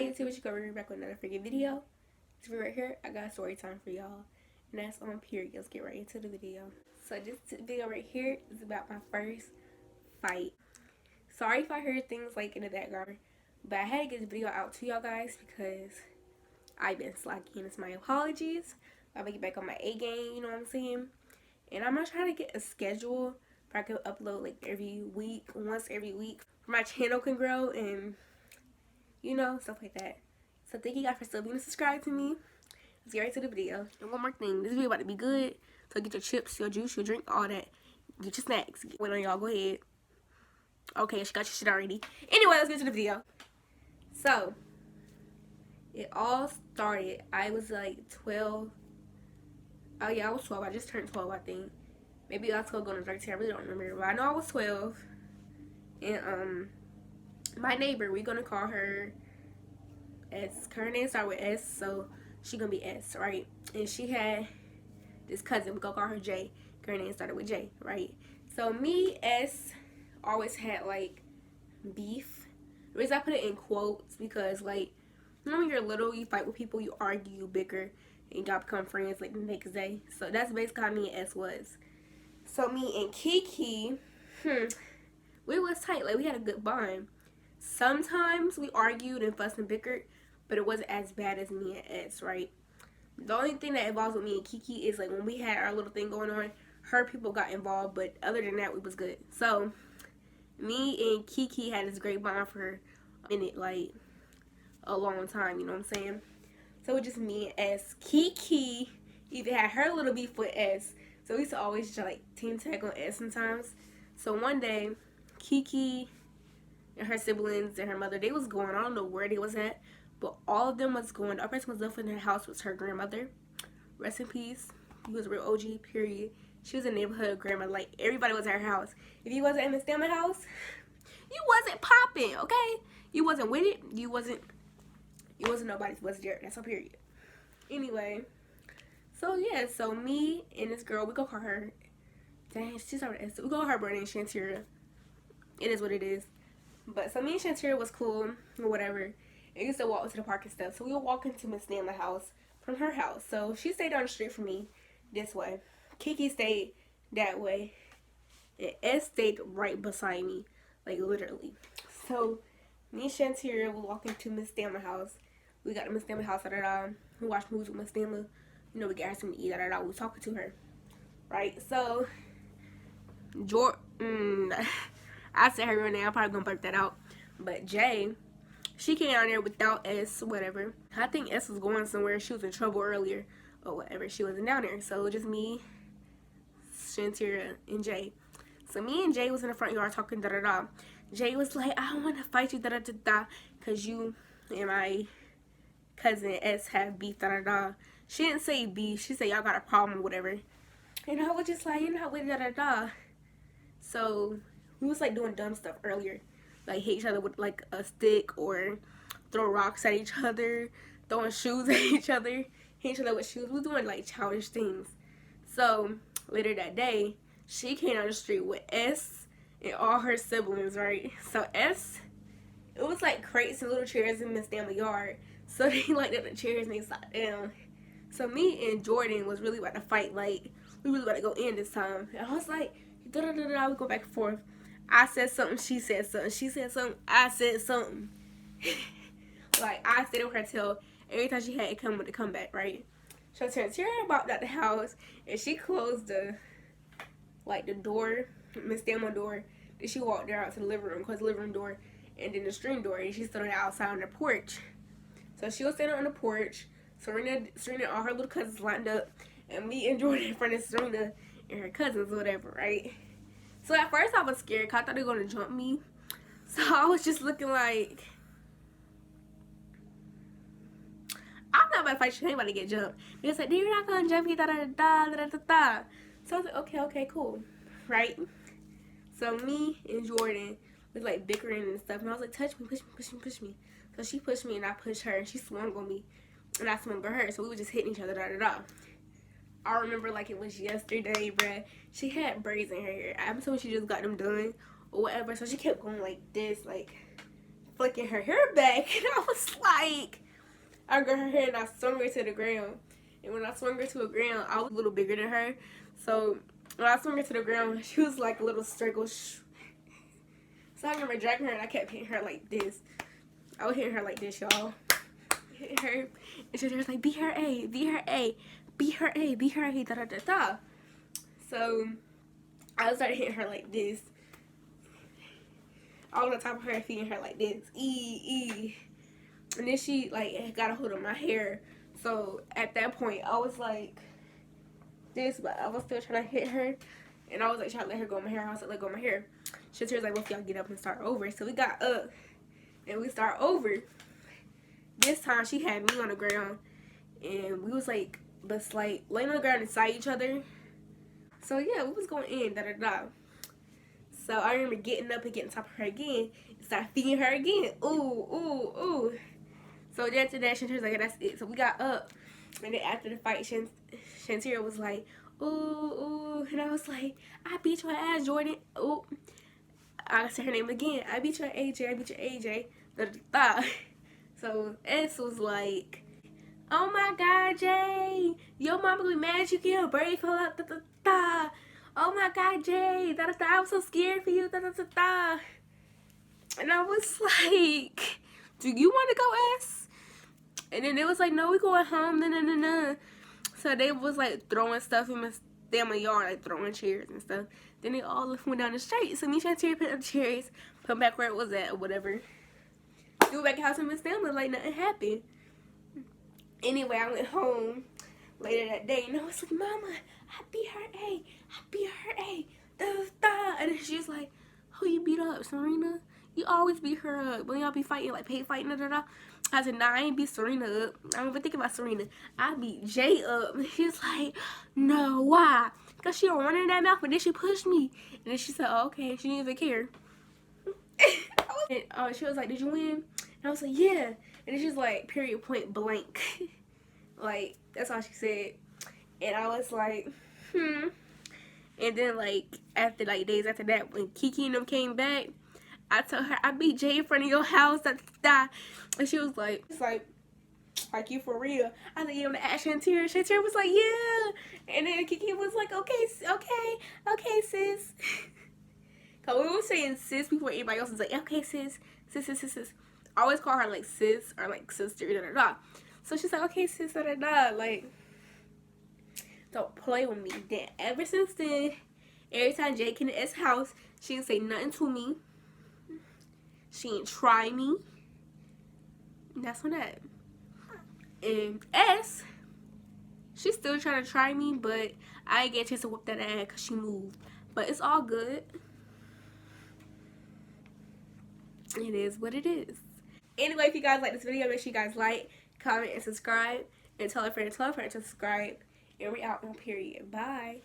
YouTube, it's your girl back with another freaking video. This video right here, I got a story time for y'all. And that's on period. Let's get right into the video. So this video right here is about my first fight. Sorry if I heard things like in the background, but I had to get this video out to y'all guys because I've been slacking. It's my apologies. I'm gonna get back on my A game, you know what I'm saying? And I'm gonna try to get a schedule where I can upload like every week, once every week, where my channel can grow and you know, stuff like that. So thank you guys for still being subscribed to me. Let's get right to the video. And one more thing, this video about to be good. So get your chips, your juice, your drink, all that. Get your snacks. Wait on y'all, go ahead. Okay, she got your shit already. Anyway, let's get to the video. So, it all started, I was like 12. Oh yeah, I was 12. I just turned 12, I think. Maybe I was 12 going to 13. I really don't remember. But I know I was 12. And, my neighbor, we're gonna call her S. Her name start with S, so she gonna be S, right? And she had this cousin, we gonna call her J. Her name started with J, right? So me, S, always had like beef. The reason I put it in quotes because like, you know when you're little, you fight with people, you argue, you bicker, and y'all become friends like the next day. So that's basically how me and S was. So me and Kiki, we was tight, like we had a good bond. Sometimes we argued and fussed and bickered, but it wasn't as bad as me and S, right? The only thing that involves with me and Kiki is like when we had our little thing going on, her people got involved, but other than that, we was good. So, me and Kiki had this great bond for a minute, like a long time, you know what I'm saying? So, it was just me and S. Kiki even had her little beef with S, so we used to always like team tag on S sometimes. So, one day, Kiki and her siblings and her mother, they was going, I don't know where they was at, but all of them was going. The other person was left in her house was her grandmother. Rest in peace. He was a real OG, period. She was a neighborhood grandma. Like, everybody was at her house. If you wasn't in Miss Thelma's house, you wasn't popping, okay? You wasn't with it. You wasn't nobody was there. That's a period. Anyway, so yeah, so me and this girl, we go call her, dang, she's already, we go call her brand name Shantira. It is what it is. But so me and Shantira was cool or whatever. And we used to walk to the park and stuff. So we would walk into Miss Thelma's house from her house. So she stayed down the street from me this way. Kiki stayed that way. And S stayed right beside me. Like literally. So me and Shantira were walking to Miss Thelma's house. We got to Miss Thelma's house, we watched movies with Miss Thelma. You know, we got her something to eat, we was talking to her. Right? So I said her real name. I'm probably gonna burp that out. But Jay, she came down there without S, whatever. I think S was going somewhere. She was in trouble earlier or whatever. She wasn't down there. So just me, Shantira, and Jay. So me and Jay was in the front yard talking da-da-da. Jay was like, I don't want to fight you da-da-da-da because you and my cousin S have beef da-da-da. She didn't say beef. She said y'all got a problem or whatever. And I was just like, you're not with da-da-da. So we was like doing dumb stuff earlier, like hit each other with like a stick or throw rocks at each other, throwing shoes at each other, hit each other with shoes. We was doing like childish things. So later that day, she came down the street with S and all her siblings, right? So S, it was like crates and little chairs in Miss Thelma's yard. So they like the chairs and they sat down. So me and Jordan was really about to fight, like we really about to go in this time. And I was like, da-da-da-da, we go back and forth. I said something, she said something. She said something, I said something. Like, I stayed on her till every time she had it come with the comeback, right? So Shantira walked out the house, and she closed the door, Miss Thelma door. Then she walked there out to the living room, closed the living room door, and then the stream door, and she stood on the outside on the porch. So she was standing on the porch, Serena, all her little cousins lined up, and me and Jordan in front of Serena and her cousins or whatever, right? So at first I was scared because I thought they were going to jump me. So I was just looking like, I'm not about to fight you, anybody get jumped. They was like, you're not going to jump me, da-da-da-da-da-da-da. So I was like, okay, cool. Right? So me and Jordan was like bickering and stuff. And I was like, touch me, push me. So she pushed me and I pushed her and she swung on me. And I swung on her. So we were just hitting each other, da-da-da. I remember like it was yesterday, bruh. She had braids in her hair. I'm assuming she just got them done or whatever. So she kept going like this, like flicking her hair back. And I was like, I grabbed her hair and I swung her to the ground. And when I swung her to the ground, I was a little bigger than her. So when I swung her to the ground, she was like a little circle. So I remember dragging her and I kept hitting her like this. I was hitting her like this, y'all. Hitting her. And she was like, be her A, be her A, be her A, be her A, da da da da. So I started hitting her like this. On the top of her, feeding her like this. E. And then she like got a hold of my hair. So at that point, I was like this, but I was still trying to hit her. And I was like trying to let her go in my hair. I was like, let go of my hair. She was like, well, if y'all get up and start over. So we got up and we start over. This time she had me on the ground. And we was like, laying on the ground inside each other. So yeah, we was going in, da da da. So I remember getting up and getting on top of her again. And start feeding her again. Ooh. So then after that, Shantira was like, that's it. So we got up. And then after the fight, Shantira was like, ooh. And I was like, I beat your ass, Jordan. Ooh. I said her name again. I beat your AJ. I beat your AJ. Da, da, da. So S was like, oh my God, Jay. Your mama gonna be mad you get her brain fell out. Da, da, da. Oh my God, Jay. Da, da, da. I was so scared for you. Da, da, da, da. And I was like, do you want to go, S? And then they was like, no, we going home. Nah. So they was like throwing stuff in my damn yard, like throwing chairs and stuff. Then they all went down the street. So me and Shantira put up the chairs, put back where it was at or whatever. Go back house and Miss Thelma like nothing happened. Anyway, I went home later that day and I was like, Mama, I beat her A. I beat her A. Da, da. And then she was like, who you beat up, Serena? You always beat her up when y'all be fighting, like paid fighting, da da da. I said, nah, I ain't beat Serena up. I don't even think about Serena. I beat Jay up. And she was like, no, why? Because she don't run in that mouth, but then she pushed me. And then she said, oh, okay. She didn't even care. And she was like, did you win? And I was like, yeah. And then she was like, period, point blank. Like, that's all she said. And I was like, And then, like, after, like, days after that, when Kiki and them came back, I told her, I beat Jay in front of your house, da, da, da. And she was like, it's like you for real? I was like, yeah, I'm gonna ask Shantira. Shantira was like, yeah. And then Kiki was like, okay, sis. Cause we were saying sis before anybody else was like, okay, sis. I always call her like sis or like sister, da da da. So she's like, okay, sis, da da da. Like, don't play with me. Then ever since then, every time Jay came to S house, she didn't say nothing to me. She didn't try me. And that's on that. And S, she's still trying to try me, but I didn't get a chance to whoop that ass because she moved. But it's all good. It is what it is. Anyway, if you guys like this video, make sure you guys like, comment, and subscribe. And tell a friend to subscribe. And we out on period. Bye.